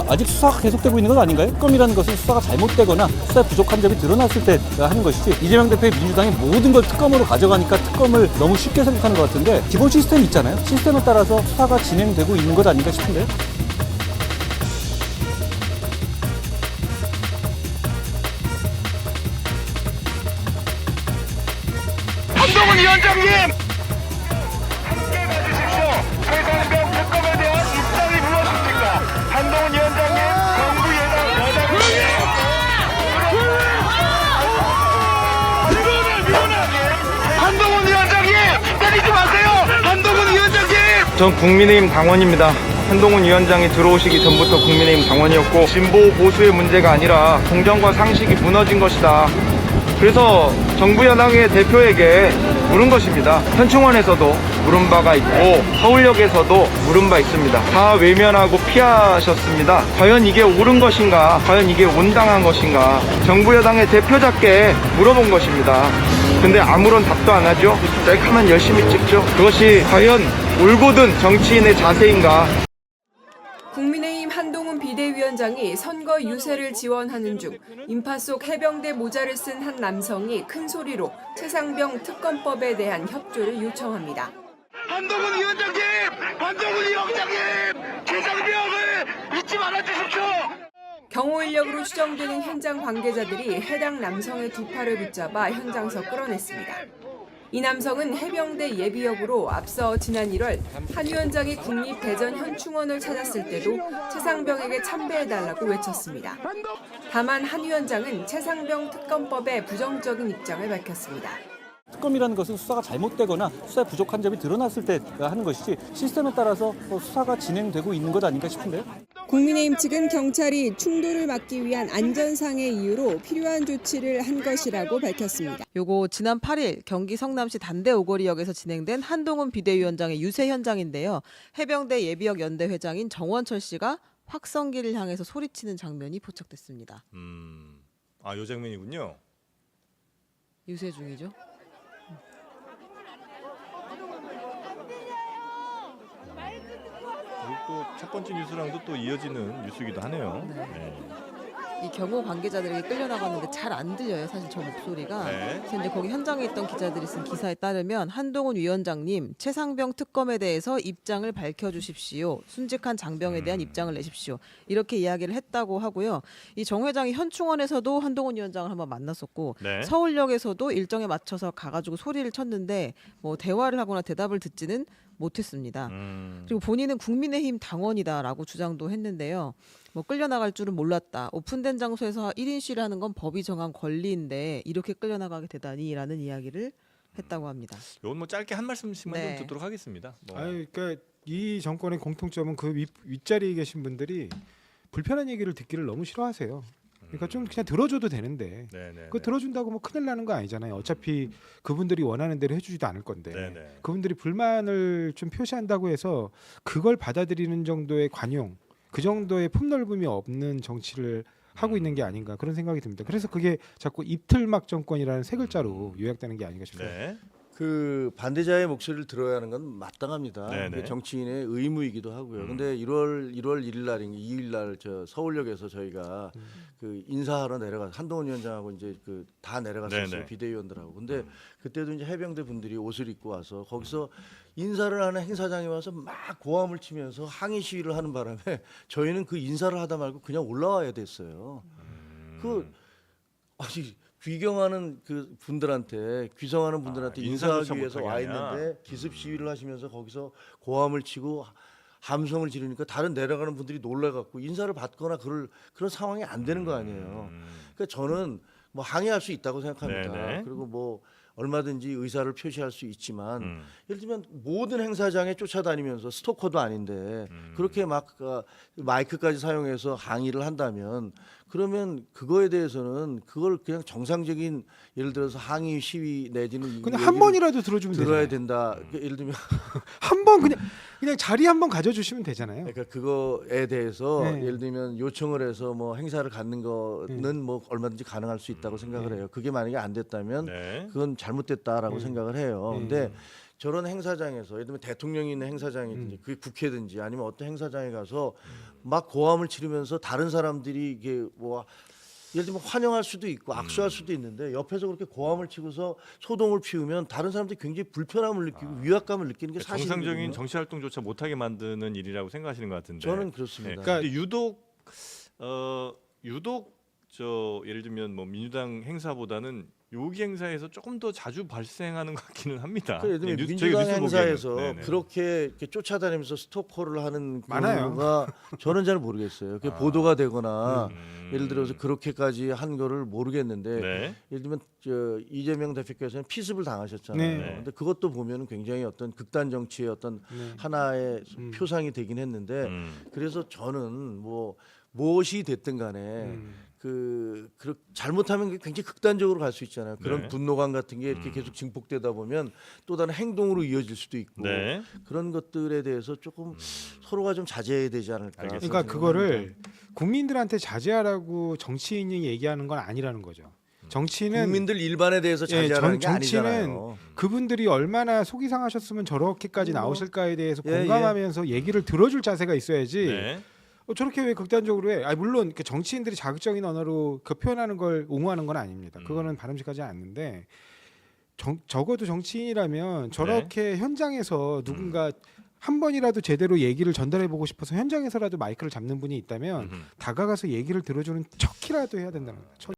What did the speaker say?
아직 수사가 계속되고 있는 것 아닌가요? 특검이라는 것은 수사가 잘못되거나 수사에 부족한 점이 드러났을 때 하는 것이지, 이재명 대표의 민주당이 모든 걸 특검으로 가져가니까 특검을 너무 쉽게 생각하는 것 같은데, 기본 시스템이 있잖아요. 시스템에 따라서 수사가 진행되고 있는 것 아닌가 싶은데요. 한동훈 위원장님! 함께 가주십시오. 최상병 특검에 대한 입장이 무엇입니까? 한동훈 위원장님, 정부 여당님! 한동훈 위원장님! 때리지 마세요! 한동훈 위원장님! 전 국민의힘 당원입니다. 한동훈 위원장이 들어오시기 전부터 국민의힘 당원이었고, 진보 보수의 문제가 아니라 공정과 상식이 무너진 것이다. 그래서 정부 여당의 대표에게 물은 것입니다. 현충원에서도 물은 바가 있고 서울역에서도 물은 바 있습니다. 다 외면하고 피하셨습니다. 과연 이게 옳은 것인가? 과연 이게 온당한 것인가? 정부 여당의 대표자께 물어본 것입니다. 근데 아무런 답도 안 하죠. 셀카만 열심히 찍죠. 그것이 과연 올곧은 정치인의 자세인가? 국민의힘 한동훈 비대위원장이 선거 유세를 지원하는 중 인파 속 해병대 모자를 쓴 한 남성이 큰 소리로 최상병 특검법에 대한 협조를 요청합니다. 한동훈 위원장님! 한동훈 위원장님! 최상병을 잊지 말아주십시오! 경호 인력으로 추정되는 현장 관계자들이 해당 남성의 두 팔을 붙잡아 현장서 끌어냈습니다. 이 남성은 해병대 예비역으로 앞서 지난 1월 한 위원장이 국립대전 현충원을 찾았을 때도 최상병에게 참배해달라고 외쳤습니다. 다만 한 위원장은 최상병 특검법에 부정적인 입장을 밝혔습니다. 특검이라는 것은 수사가 잘못되거나 수사에 부족한 점이 드러났을 때 하는 것이지, 시스템에 따라서 수사가 진행되고 있는 것 아닌가 싶은데요. 국민의힘 측은 경찰이 충돌을 막기 위한 안전상의 이유로 필요한 조치를 한 것이라고 밝혔습니다. 요거 지난 8일 경기 성남시 단대 오거리역에서 진행된 한동훈 비대위원장의 유세 현장인데요. 해병대 예비역 연대 회장인 정원철 씨가 확성기를 향해서 소리치는 장면이 포착됐습니다. 요 장면이군요. 유세 중이죠. 또 첫 번째 뉴스랑도 또 이어지는 뉴스이기도 하네요. 네. 이 경호 관계자들에게 끌려나가는데 잘 안 들려요. 사실 저 목소리가. 네. 그래서 이제 거기 현장에 있던 기자들이 쓴 기사에 따르면 한동훈 위원장님 최상병 특검에 대해서 입장을 밝혀주십시오. 순직한 장병에 대한 입장을 내십시오. 이렇게 이야기를 했다고 하고요. 이 정 회장이 현충원에서도 한동훈 위원장을 한번 만났었고 네. 서울역에서도 일정에 맞춰서 가가지고 소리를 쳤는데 뭐 대화를 하거나 대답을 듣지는 못했습니다. 그리고 본인은 국민의힘 당원이다라고 주장도 했는데요. 뭐 끌려나갈 줄은 몰랐다. 오픈된 장소에서 1인 시위를 하는 건 법이 정한 권리인데 이렇게 끌려나가게 되다니라는 이야기를 했다고 합니다. 이건 뭐 짧게 한 말씀씩만 네. 좀 듣도록 하겠습니다. 그러니까 이 정권의 공통점은 그 윗자리에 계신 분들이 불편한 얘기를 듣기를 너무 싫어하세요. 그러니까 좀 그냥 들어줘도 되는데 네네. 그거 들어준다고 뭐 큰일 나는 거 아니잖아요. 어차피 그분들이 원하는 대로 해주지도 않을 건데 네네. 그분들이 불만을 좀 표시한다고 해서 그걸 받아들이는 정도의 관용, 그 정도의 폭넓음이 없는 정치를 하고 있는 게 아닌가 그런 생각이 듭니다. 그래서 그게 자꾸 입틀막 정권이라는 세 글자로 요약되는 게 아닌가 싶어요. 네. 그 반대자의 목소리를 들어야 하는 건 마땅합니다. 네네. 그게 정치인의 의무이기도 하고요. 근데 1월 1일 날인가 2일 날 저 서울역에서 저희가 그 인사하러 내려가 한동훈 위원장하고 이제 그 다 내려갔었어요. 네네. 비대위원들하고. 근데 그때도 이제 해병대 분들이 옷을 입고 와서 거기서 인사를 하는 행사장에 와서 막 고함을 치면서 항의 시위를 하는 바람에 저희는 그 인사를 하다 말고 그냥 올라와야 됐어요. 그 아니 귀경하는 그 분들한테 귀성하는 분들한테 인사조차 인사하기 위해서 와 못하게 하냐? 있는데 기습 시위를 하시면서 거기서 고함을 치고 함성을 지르니까 다른 내려가는 분들이 놀라갖고 인사를 받거나 그런 상황이 안 되는 거 아니에요. 그러니까 저는 뭐 항의할 수 있다고 생각합니다. 네네. 그리고 뭐 얼마든지 의사를 표시할 수 있지만 예를 들면 모든 행사장에 쫓아다니면서 스토커도 아닌데 그렇게 막 마이크까지 사용해서 항의를 한다면 그러면 그거에 대해서는 그걸 그냥 정상적인 예를 들어서 항의 시위 내지는 그냥 한 번이라도 들어주면 들어야 되잖아요. 된다. 그러니까 예를 들면 한 번 그냥 자리 한 번 가져주시면 되잖아요. 그러니까 그거에 대해서 네. 예를 들면 요청을 해서 뭐 행사를 갖는 거는 뭐 얼마든지 가능할 수 있다고 생각을 해요. 그게 만약에 안 됐다면 네. 그건 잘못됐다라고 생각을 해요. 네. 근데 저런 행사장에서 예를 들면 대통령이 있는 행사장이든지 그게 국회든지 아니면 어떤 행사장에 가서 막 고함을 치르면서 다른 사람들이 이게 뭐 예를 들면 환영할 수도 있고 악수할 수도 있는데 옆에서 그렇게 고함을 치고서 소동을 피우면 다른 사람들이 굉장히 불편함을 느끼고 위압감을 느끼는 게 사실이거든요. 정상적인 정치 활동조차 못하게 만드는 일이라고 생각하시는 것 같은데. 저는 그렇습니다. 네. 그러니까 유독 저 예를 들면 뭐 민주당 행사보다는 요기 행사에서 조금 더 자주 발생하는 것 같기는 합니다. 예를 들면 저희 민주당 뉴스 행사에서 보기에는. 네네. 그렇게 이렇게 쫓아다니면서 스토커를 하는 많아요. 경우가 저는 잘 모르겠어요. 그게 보도가 되거나 예를 들어서 그렇게까지 한 거를 모르겠는데 네. 예를 들면 저 이재명 대표께서는 피습을 당하셨잖아요. 네. 근데 그것도 보면 굉장히 어떤 극단 정치의 어떤 하나의 표상이 되긴 했는데 그래서 저는 뭐 무엇이 됐든 간에 그 잘못하면 굉장히 극단적으로 갈 수 있잖아요. 그런 네. 분노감 같은 게 이렇게 계속 증폭되다 보면 또 다른 행동으로 이어질 수도 있고 네. 그런 것들에 대해서 조금 서로가 좀 자제해야 되지 않을까. 알겠습니다. 그러니까 그거를 국민들한테 자제하라고 정치인이 얘기하는 건 아니라는 거죠. 정치는 국민들 일반에 대해서 자제하는 게 정치는 아니잖아요. 그분들이 얼마나 속이 상하셨으면 저렇게까지 나오실까에 대해서 예, 공감하면서 얘기를 들어줄 자세가 있어야지. 네. 저렇게 왜 극단적으로 해? 물론 그 정치인들이 자극적인 언어로 그 표현하는 걸 옹호하는 건 아닙니다. 그거는 바람직하지 않는데 적어도 정치인이라면 저렇게 현장에서 누군가 한 번이라도 제대로 얘기를 전달해보고 싶어서 현장에서라도 마이크를 잡는 분이 있다면 다가가서 얘기를 들어주는 척이라도 해야 된다는 거죠.